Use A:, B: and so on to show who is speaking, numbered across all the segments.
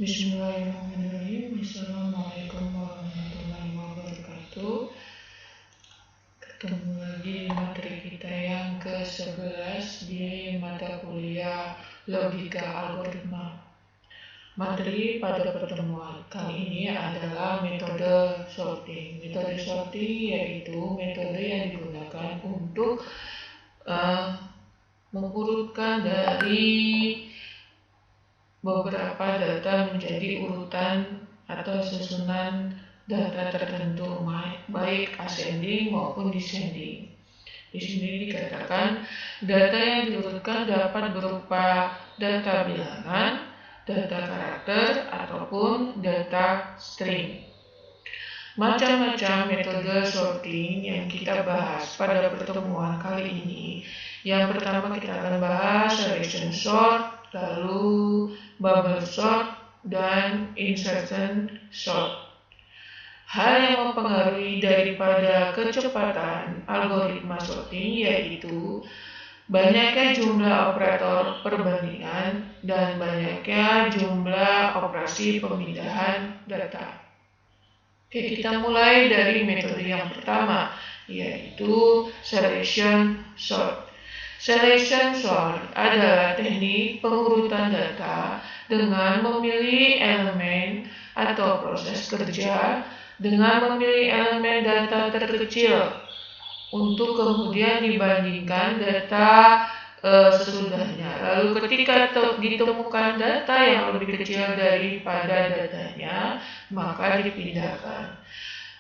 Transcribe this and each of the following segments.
A: Bismillahirrahmanirrahim. Assalamualaikum warahmatullahi wabarakatuh. Ketemu lagi di materi kita yang ke-11 di mata kuliah Logika Algoritma. Materi pada pertemuan kali ini adalah metode sorting. Metode sorting yaitu metode yang digunakan untuk mengurutkan dari beberapa data menjadi urutan atau susunan data tertentu, baik ascending maupun descending. Di sini dikatakan data yang diurutkan dapat berupa data bilangan, data karakter, ataupun data string. Macam-macam metode sorting yang kita bahas pada pertemuan kali ini. Yang pertama kita akan bahas selection sort, lalu bubble sort, dan insertion sort. Hal yang mempengaruhi daripada kecepatan algoritma sorting yaitu banyaknya jumlah operator perbandingan dan banyaknya jumlah operasi pemindahan data. Oke, kita mulai dari metode yang pertama, yaitu selection sort. Selection sort adalah teknik pengurutan data dengan memilih elemen atau proses kerja dengan memilih elemen data terkecil untuk kemudian dibandingkan data sesudahnya. Lalu ketika ditemukan data yang lebih kecil daripada datanya, maka dipindahkan.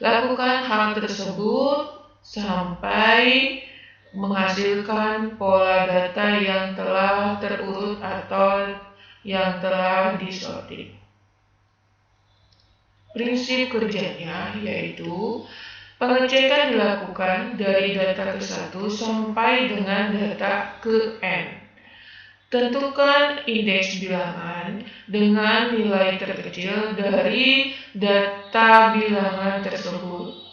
A: Lakukan hal tersebut sampai menghasilkan pola data yang telah terurut atau yang telah disortir. Prinsip kerjanya yaitu pengecekan dilakukan dari data ke-1 sampai dengan data ke-n. Tentukan indeks bilangan dengan nilai terkecil dari data bilangan tersebut,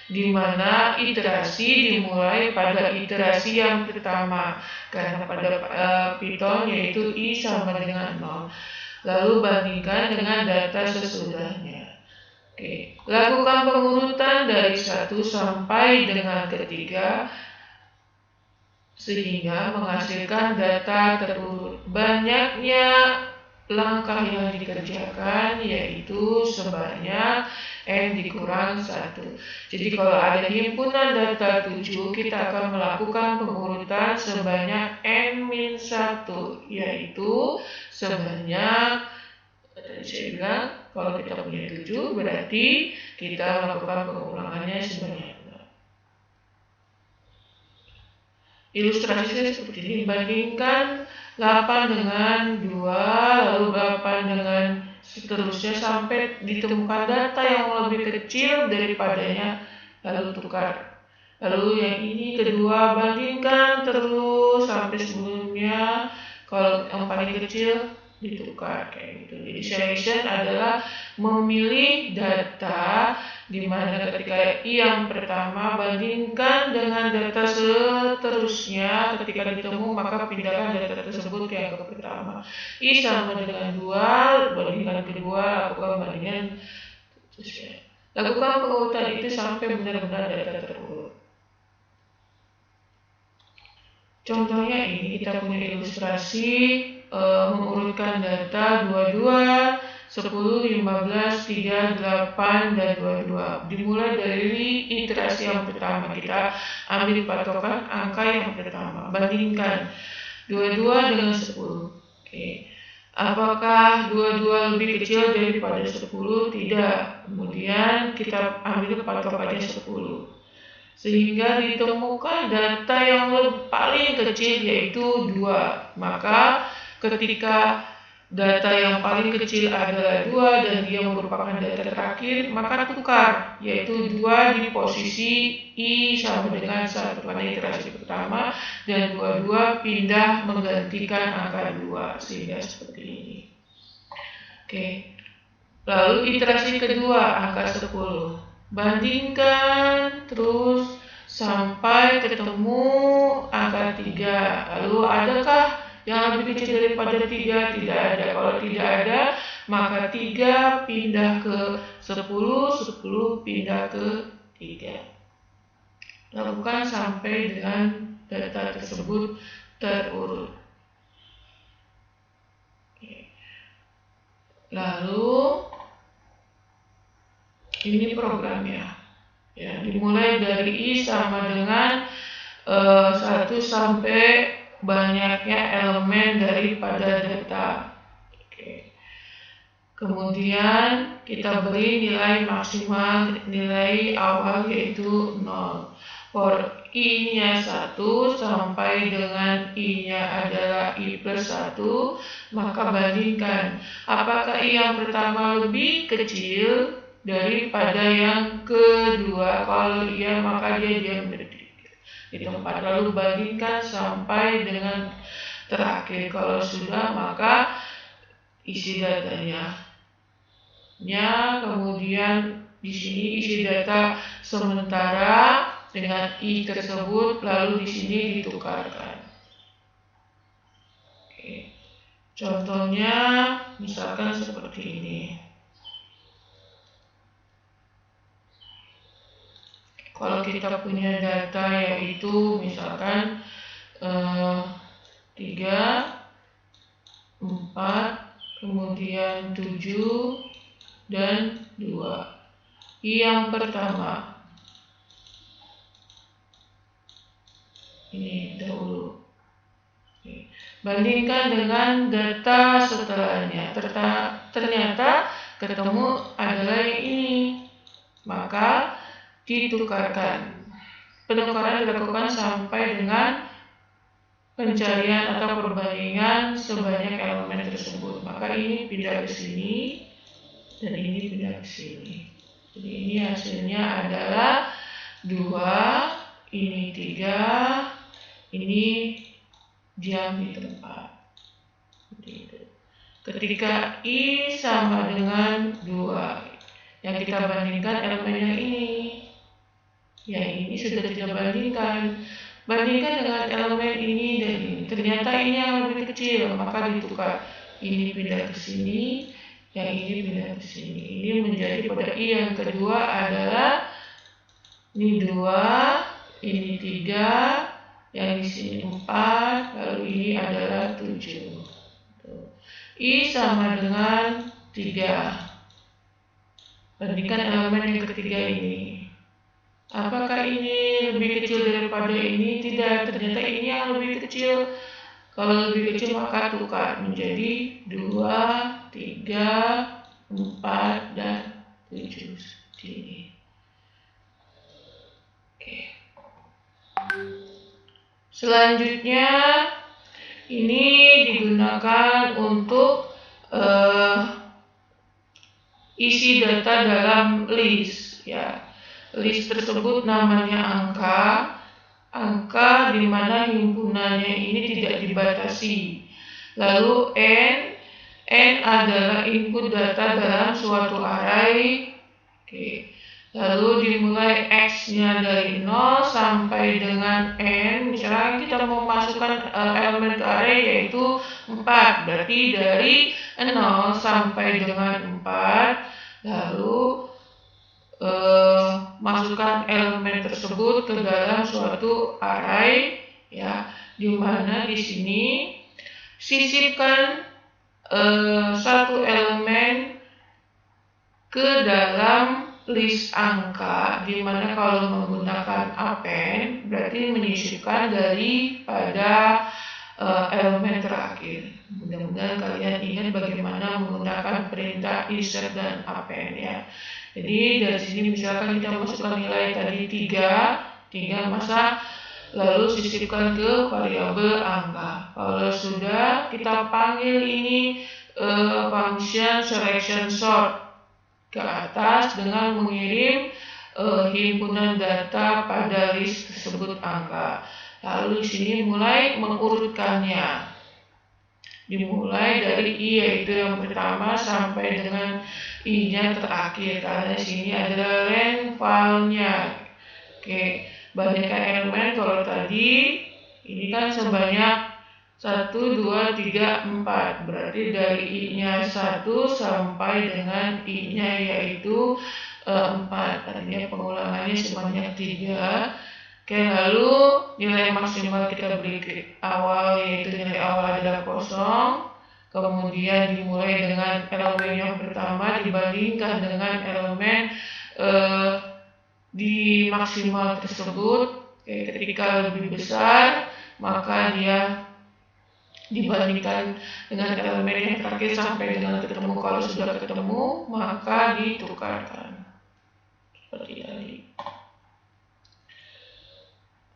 A: di mana iterasi dimulai pada iterasi yang pertama, karena pada Python yaitu i sama dengan 0. Lalu bandingkan dengan data sesudahnya. Oke. Lakukan pengurutan dari 1 sampai dengan ketiga sehingga menghasilkan data terurut. Banyaknya langkah yang dikerjakan yaitu sebanyak n dikurang 1. Jadi kalau ada himpunan data 7, kita akan melakukan pengurutan sebanyak n-1, yaitu sebanyak, tadi saya bilang kalau kita punya 7 berarti kita melakukan pengulangannya sebanyak 0. Ilustrasinya seperti ini, bandingkan 8 dengan 2, lalu 8 dengan seterusnya sampai ditemukan data yang lebih kecil daripadanya, lalu tukar. Lalu yang ini kedua, bandingkan terus sampai sebelumnya, kalau yang paling kecil ditukar kayak gitu. Jadi selection adalah memilih data di mana ketika i yang pertama bandingkan dengan data seterusnya, ketika ditemu maka pindahkan data tersebut ke yang pertama. I sama dengan 2, bandingkan kedua, lakukan bandingan seterusnya. Lakukan pengurutan itu sampai benar-benar data terurut. Contohnya ini kita punya ilustrasi mengurutkan data 22, 10, 15, 3, 8, dan 22. Dimulai dari iterasi yang pertama. Kita ambil patokan angka yang pertama. Bandingkan 22 dengan 10. Oke. Apakah 22 lebih kecil daripada 10? Tidak. Kemudian kita ambil patokannya 10. Sehingga ditemukan data yang paling kecil yaitu 2. Maka ketika data yang paling kecil adalah 2 dan dia merupakan data terakhir, maka tukar, yaitu 2 di posisi i sama dengan 1 pada iterasi pertama, dan 22 pindah menggantikan angka 2, sehingga seperti ini. Oke. Lalu iterasi kedua, angka 10. Bandingkan terus sampai ketemu angka 3. Lalu adakah yang lebih kecil daripada 3? Tidak ada. Kalau tidak ada, maka 3 pindah ke 10, 10 pindah ke 3. Lakukan sampai dengan data tersebut terurut. Lalu ini programnya. Ya, dimulai dari I sama dengan 1 sampai banyaknya elemen daripada data. Oke. Kemudian kita beri nilai maksimal, nilai awal yaitu 0. For I-nya 1 sampai dengan I-nya adalah I plus 1, maka bandingkan apakah I yang pertama lebih kecil daripada yang kedua. Kalau iya, maka dia diam di tempat. Lalu bandingkan sampai dengan terakhir. Kalau sudah, maka isi datanya. Kemudian di sini isi data sementara dengan I tersebut, lalu di sini ditukarkan. Oke. Contohnya misalkan seperti ini. Kalau kita punya data yaitu misalkan 3, 4, kemudian 7, dan 2. I yang pertama. Ini dahulu. Bandingkan dengan data setelahnya. Ternyata ketemu adalah yang ini. Maka ditukarkan. Penukaran dilakukan sampai dengan pencarian atau perbandingan sebanyak elemen tersebut. Maka ini pindah ke sini dan ini pindah ke sini. Jadi ini hasilnya adalah 2, ini 3, ini diam di tempat. Ketika I sama dengan 2, yang kita bandingkan elemen yang ini. Yang ini sudah tidak bandingkan. Bandingkan dengan elemen ini dan ini. Ternyata ini yang lebih kecil, maka ditukar. Ini pindah ke sini, yang ini pindah ke sini. Ini menjadi pada I yang kedua adalah ini 2, ini 3, yang di sini 4, lalu ini adalah 7. I sama dengan 3. Bandingkan elemen yang ketiga ini. Apakah ini lebih kecil daripada ini? Tidak, ternyata ini yang lebih kecil. Kalau lebih kecil maka tukar menjadi 2, 3, 4, dan 7. Seperti ini. Oke. Selanjutnya ini digunakan untuk isi data dalam list, ya. List tersebut namanya angka di mana himpunannya ini tidak dibatasi. Lalu n adalah input data dalam suatu array. Oke. Lalu dimulai x-nya dari 0 sampai dengan n. Misalnya kita mau masukkan elemen ke array yaitu 4. Berarti dari 0 sampai dengan 4. Lalu masukkan elemen tersebut ke dalam suatu array, ya, di mana di sini sisipkan satu elemen ke dalam list angka, di mana kalau menggunakan append berarti menyisipkan daripada elemen terakhir. Mudah-mudahan kalian ingat bagaimana menggunakan perintah insert dan append, ya. Jadi dari sini misalkan kita masukkan nilai tadi 3 masa lalu sisipkan ke variabel angka. Kalau sudah, kita panggil ini function selection sort ke atas dengan mengirim himpunan data pada list tersebut angka. Lalu di sini mulai mengurutkannya. Dimulai dari I yaitu yang pertama sampai dengan I-nya terakhir, karena di sini adalah length filenya. Oke, banyakkan elemen. Kalau tadi ini kan sebanyak 1, 2, 3, 4. Berarti dari I-nya 1 sampai dengan I-nya yaitu 4. Artinya pengulangannya sebanyak 3. Oke, lalu nilai maksimal kita beri awal, yaitu nilai awal adalah 0. Kemudian dimulai dengan elemen yang pertama dibandingkan dengan elemen di maksimal tersebut. Oke, ketika lebih besar, maka dia dibandingkan dengan elemen yang terakhir sampai dengan ketemu. Kalau sudah ketemu, maka ditukarkan seperti tadi.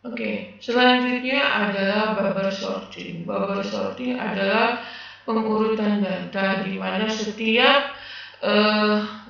A: Oke, selanjutnya adalah bubble sorting. Bubble sorting adalah pengurutan data di mana setiap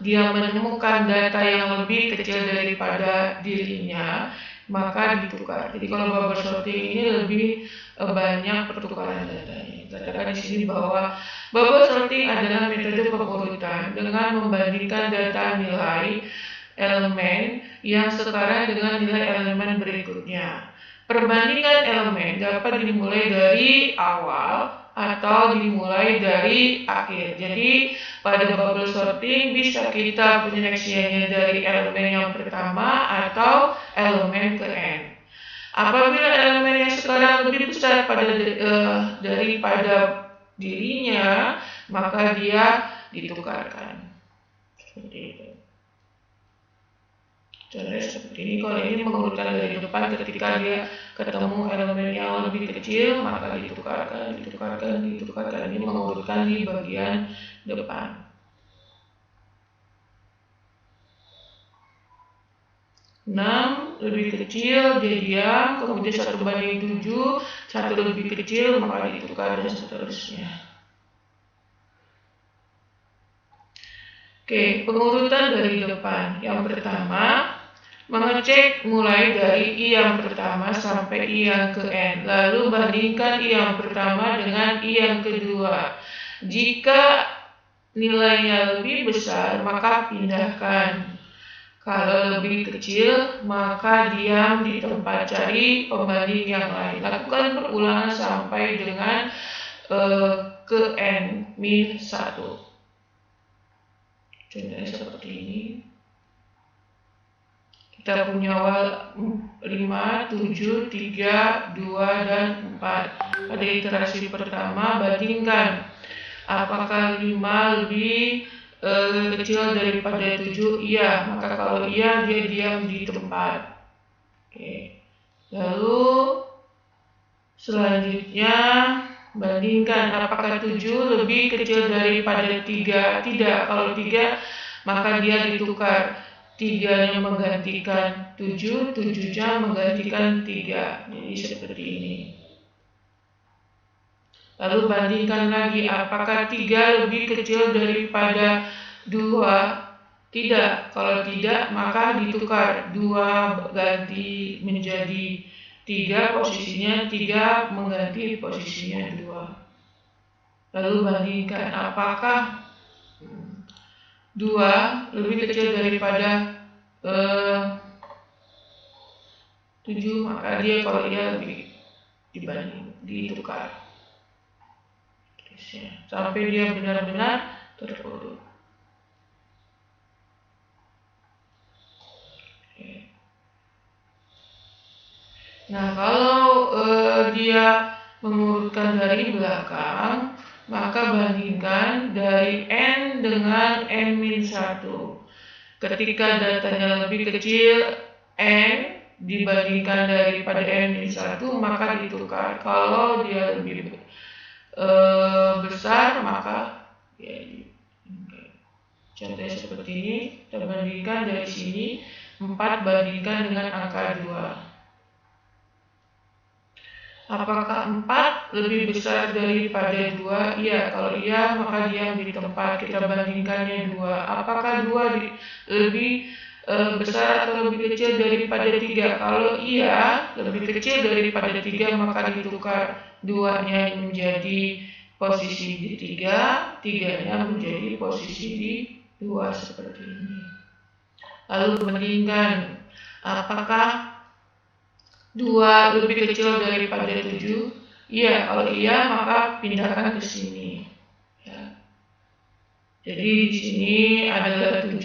A: dia menemukan data yang lebih kecil daripada dirinya, maka ditukar. Jadi kalau bubble sorting ini lebih banyak pertukaran datanya. Katakan di sini bahwa bubble sorting adalah metode pengurutan dengan membandingkan data nilai elemen yang sekarang dengan nilai elemen berikutnya. Perbandingan elemen dapat dimulai dari awal atau dimulai dari akhir. Jadi pada bubble sorting bisa kita penyeleksiannya dari elemen yang pertama atau elemen ke n. Apabila elemen yang sekarang lebih besar daripada dirinya, maka dia ditukarkan. Seperti itu. Contohnya seperti ini. Kalau ini mengurutkan dari depan, ketika dia ketemu elemen yang lebih kecil, maka ditukarkan. Ini mengurutkan di bagian depan. 6 lebih kecil, dia diam, kemudian 1/7, 1 lebih kecil, maka ditukar dan seterusnya. Oke, pengurutan dari depan. Yang pertama, mengecek mulai dari I yang pertama sampai I yang ke N. Lalu bandingkan I yang pertama dengan I yang kedua. Jika nilainya lebih besar, maka pindahkan. Kalau lebih kecil, maka diam di tempat, cari pembanding yang lain. Lakukan perulangan sampai dengan ke N-1. Contohnya seperti ini. Kita punya awal 5, 7, 3, 2, dan 4. Pada iterasi pertama, bandingkan apakah 5 lebih kecil daripada 7. Iya, maka kalau iya, dia diam di tempat. Oke. Lalu selanjutnya bandingkan apakah 7 lebih kecil daripada 3. Tidak, kalau 3 maka dia ditukar. 3-nya menggantikan 7, 7-nya menggantikan 3. Jadi seperti ini. Lalu bandingkan lagi apakah 3 lebih kecil daripada 2. Tidak, kalau tidak maka ditukar. 2 ganti menjadi 3, posisinya 3 mengganti posisinya 2. Lalu bandingkan apakah 2 lebih kecil daripada 7, maka dia kalau dia lebih ditukar. Sampai dia benar-benar terurut. Nah, kalau dia mengurutkan dari belakang, maka bandingkan dari N dengan N-1. Ketika datanya lebih kecil N dibandingkan daripada N-1, maka ditukar. Kalau dia lebih besar, maka ya, contohnya seperti ini. Kita bandingkan dari sini 4 bandingkan dengan angka 2. Apakah 4 lebih besar daripada 2? Iya, kalau iya maka diam di tempat. Kita bandingkannya 2. Apakah 2 lebih besar atau lebih kecil daripada 3? Kalau iya, lebih kecil daripada 3, maka ditukar. 2-nya menjadi posisi di 3, 3-nya menjadi posisi di 2 seperti ini. Lalu bandingkan apakah 2 lebih kecil daripada 7? Iya, kalau iya maka pindahkan ke sini. Ya. Jadi di sini adalah 7,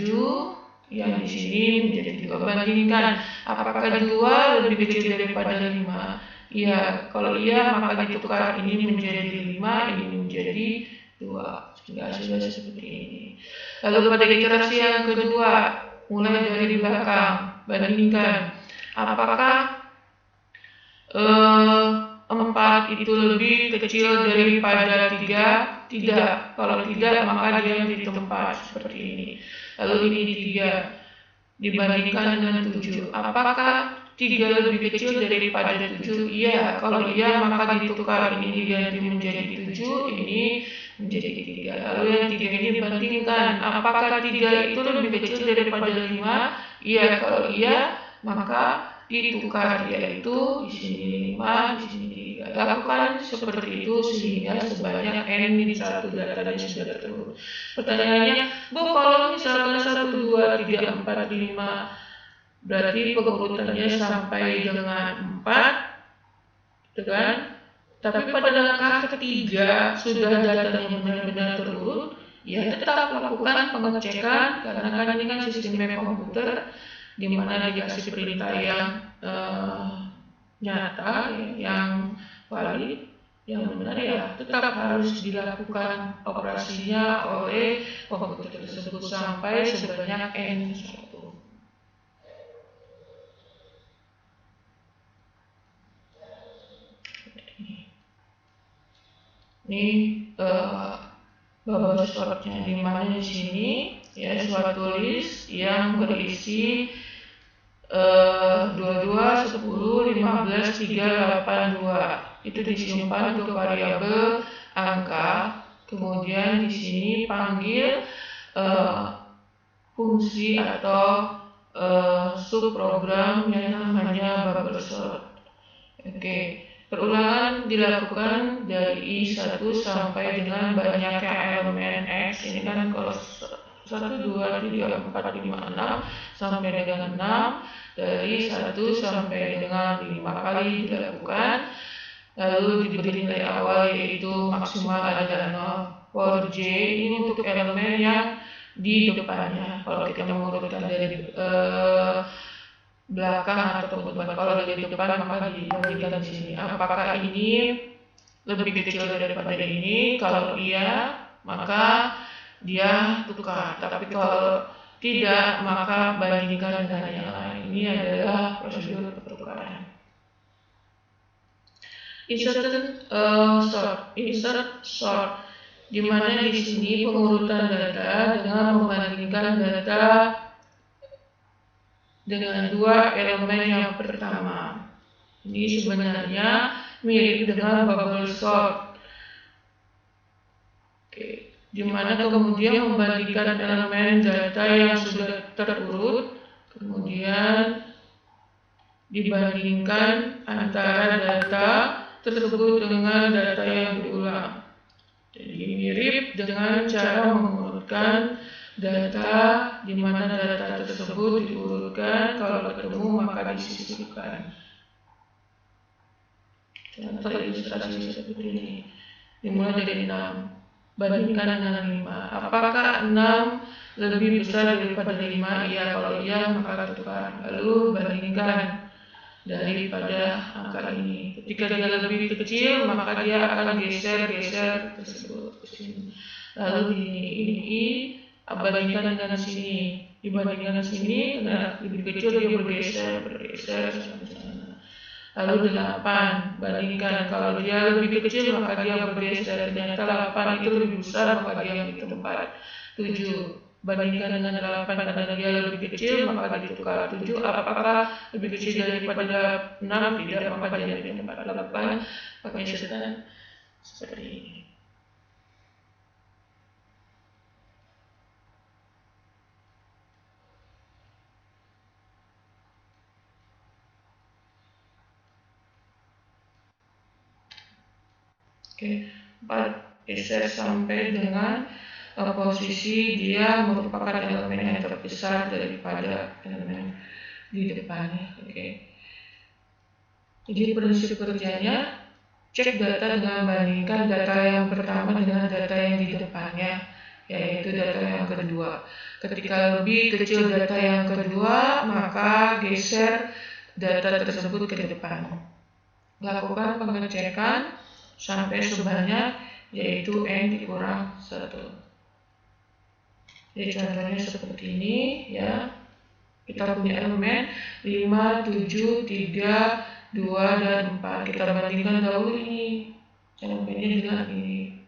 A: yang di sini menjadi 2. Bandingkan, apakah 2 lebih kecil daripada 5? Iya, kalau iya maka ditukar, ini menjadi 5, ini menjadi 2. Sehingga hasilnya seperti ini. Lalu pada iterasi yang kedua, mulai dari belakang, bandingkan, apakah 4 itu lebih kecil daripada 3? Tidak. Kalau tidak, maka dia di tempat seperti ini. Lalu ini 3 dibandingkan dengan 7. Apakah 3 lebih kecil daripada 7? Iya. Kalau iya, maka ditukar, ini diganti menjadi 7, ini menjadi 3. Lalu yang 3 ini bandingkan, apakah 3 itu lebih kecil daripada 5? Iya. Kalau iya, maka ditukar, yaitu di sini 5, di sini 3. Lakukan seperti itu sehingga sebanyak n-1 datanya sudah terurut. Pertanyaannya, Bu, kalau misalkan 1, 2, 3, 4, 5, berarti pengurutannya sampai dengan 4, gitu kan? Tapi pada langkah ketiga sudah datanya benar-benar terurut, ya tetap lakukan pengecekan, karena kan ini kan sistem komputer di mana dikasih perintah yang nyata, yang valid, yang benar, ya tetap harus dilakukan operasinya oleh komputer tersebut sampai sebanyak n1. Ini bubble sortnya di mana di sini, ya, suatu list yang berisi 22, 10, 15, 3, 8, 2. Itu disimpan untuk variabel angka. Kemudian di sini panggil fungsi atau subprogram yang namanya bubble sort. Oke. Perulangan dilakukan dari I1 sampai dengan banyaknya elemen X. Ini kan kalau 1, 2, 3, 4, 5, 6 sampai dengan 6, dari 1 sampai dengan 5 kali dilakukan. Lalu diberi nilai awal yaitu maksimal ada 0. For J ini untuk elemen yang di depannya. Kalau kita mengurutkan dari belakang ataupun depan, kalau dari depan maka dibandingkan di sini. Apakah ini lebih kecil daripada ini? Kalau iya, maka dia tukar. Tapi kalau tidak, maka bandingkan dengan yang lain. Ini adalah prosedur pertukaran. Insert sort, di mana di sini pengurutan data dengan membandingkan data dengan 2 elemen yang pertama. Ini sebenarnya mirip dengan bubble sort. Oke, di mana kemudian membandingkan elemen data yang sudah terurut, kemudian dibandingkan antara data tersebut dengan data yang diulang. Jadi mirip dengan cara mengurutkan data, di mana data tersebut diurutkan, kalau ketemu maka disisipkan. Contoh ilustrasi seperti ini. Dimulai dari 6, bandingkan dengan 5. Apakah 6 lebih besar daripada 5? Iya, kalau iya maka tukar. Lalu bandingkan daripada angka ini. Ketika dia lebih kecil, maka dia akan geser tersebut ke sini. Lalu ini bandingkan dengan sini, dibandingkan sini, karena lebih kecil dia bergeser sampai sana. Lalu 8, bandingkan, kalau dia lebih kecil maka dia bergeser, ternyata 8 itu lebih besar maka dia di tempat. 7, bandingkan dengan 8, karena dia lebih kecil maka ditukar. 7, apakah lebih kecil daripada 6? Tidak, maka dia di tempat. 8, pakai setan seperti ini. Oke, 4 geser sampai dengan posisi dia merupakan elemen yang terbesar daripada elemen di depannya. Oke. Jadi prinsip kerjanya cek data dengan bandingkan data yang pertama dengan data yang di depannya, yaitu data yang kedua. Ketika lebih kecil data yang kedua, maka geser data tersebut ke depan. Lakukan pengecekan sampai sebanyak, yaitu N dikurang 1. Jadi contohnya seperti ini ya. Kita punya elemen 5, 7, 3, 2, dan 4. Kita bandingkan dahulu ini elemennya dengan ini.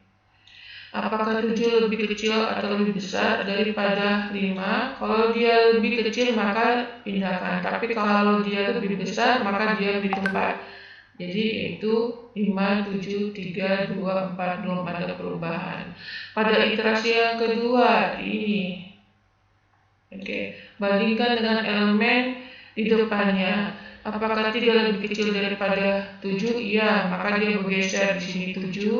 A: Apakah 7 lebih kecil atau lebih besar daripada 5? Kalau dia lebih kecil maka pindahkan. Tapi kalau dia lebih besar maka diam di tempat. Jadi itu 5, 7, 3, 2, 4 belum ada perubahan. Pada iterasi yang kedua ini. Oke, bandingkan dengan elemen di depannya. Apakah 3 lebih kecil daripada 7? Iya, maka dia bergeser di sini 7.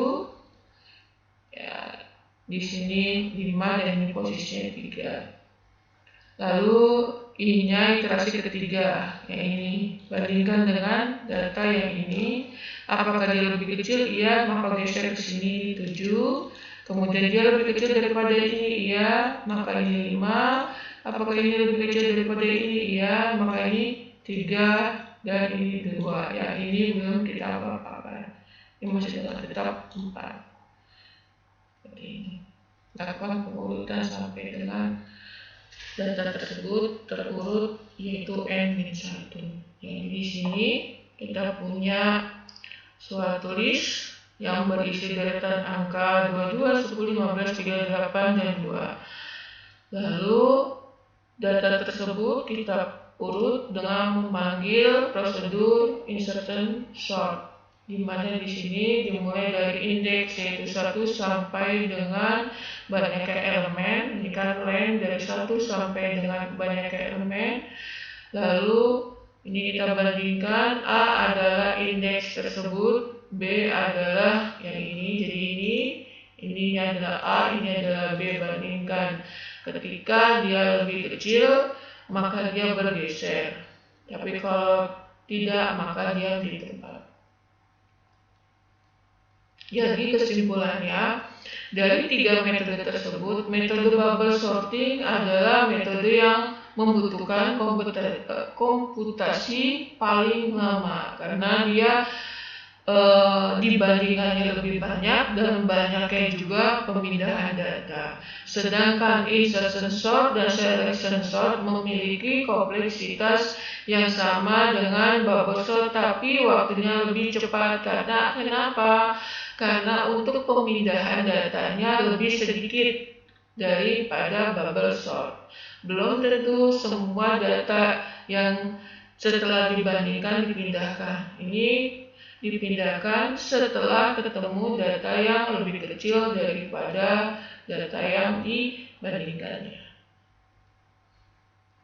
A: Ya, di sini 5 dan ini posisinya 3. Lalu I-nya iterasi ketiga, yang ini. Bandingkan dengan data yang ini. Apakah dia lebih kecil? Iya, maka geser ke sini 7. Kemudian dia lebih kecil daripada ini? Iya, maka ini 5. Apakah ini lebih kecil daripada ini? Iya, maka ini 3 dan ini 2. Ya, ini belum kita apa-apakan. Ini masih tetap 4. Seperti ini. Lakukan pengurutan sampai dengan data tersebut terurut, yaitu N-1. Yang di sini kita punya suatu list yang berisi deretan angka 22, 10, 15, 38, dan 2. Lalu data tersebut kita urut dengan memanggil prosedur insertion sort, di mana di sini dimulai dari indeks yaitu 1 sampai dengan banyaknya elemen. Ini kan len dari 1 sampai dengan banyaknya elemen. Lalu ini kita bandingkan, A adalah indeks tersebut, B adalah yang ini, jadi ini adalah A, ini adalah B. Bandingkan. Ketika dia lebih kecil maka dia bergeser, tapi kalau tidak maka dia di tempat. Jadi kesimpulannya, dari 3 metode tersebut, metode bubble sorting adalah metode yang membutuhkan komputasi paling lama karena dia dibandingannya lebih banyak dan banyaknya juga pemindahan data. Sedangkan insertion sort dan selection sort memiliki kompleksitas yang sama dengan bubble sort, tapi waktunya lebih cepat. Karena kenapa? Karena untuk pemindahan datanya lebih sedikit daripada bubble sort. Belum tentu semua data yang setelah dibandingkan dipindahkan. Ini dipindahkan setelah ketemu data yang lebih kecil daripada data yang dibandingkannya.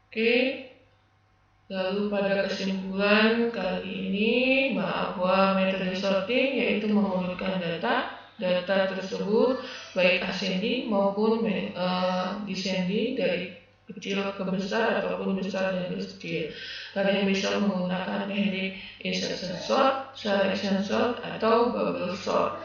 A: Oke, lalu pada kesimpulan kali ini bahwa metode sorting yaitu mengurutkan data tersebut baik ascending maupun descending dari kecil ke besar ataupun besar dan kecil. Kalian bisa menggunakan teknik insertion sort, selection sort, atau bubble sort.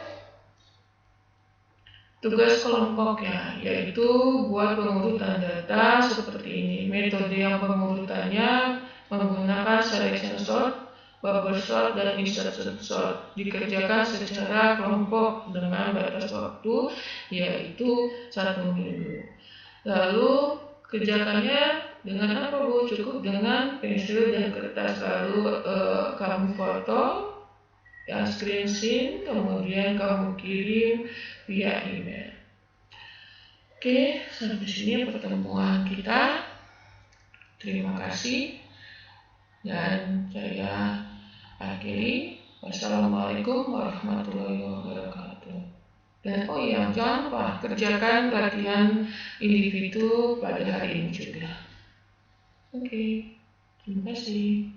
A: Tugas kelompoknya yaitu buat pengurutan data seperti ini. Metode yang pengurutannya menggunakan selection sort, bubble sort, dan insertion sort. Dikerjakan secara kelompok dengan batas waktu yaitu 1 minggu. Lalu kerjakannya dengan apa, Bu? Cukup dengan pensil dan kertas. Lalu kamu foto, ya, screenshot, kemudian kamu kirim via email. Oke, sampai sini pertemuan kita. Terima kasih dan saya akhiri. Wassalamualaikum warahmatullahi wabarakatuh. Dan oh iya, jangan lupa kerjakan latihan individu pada hari ini juga. Oke, terima kasih.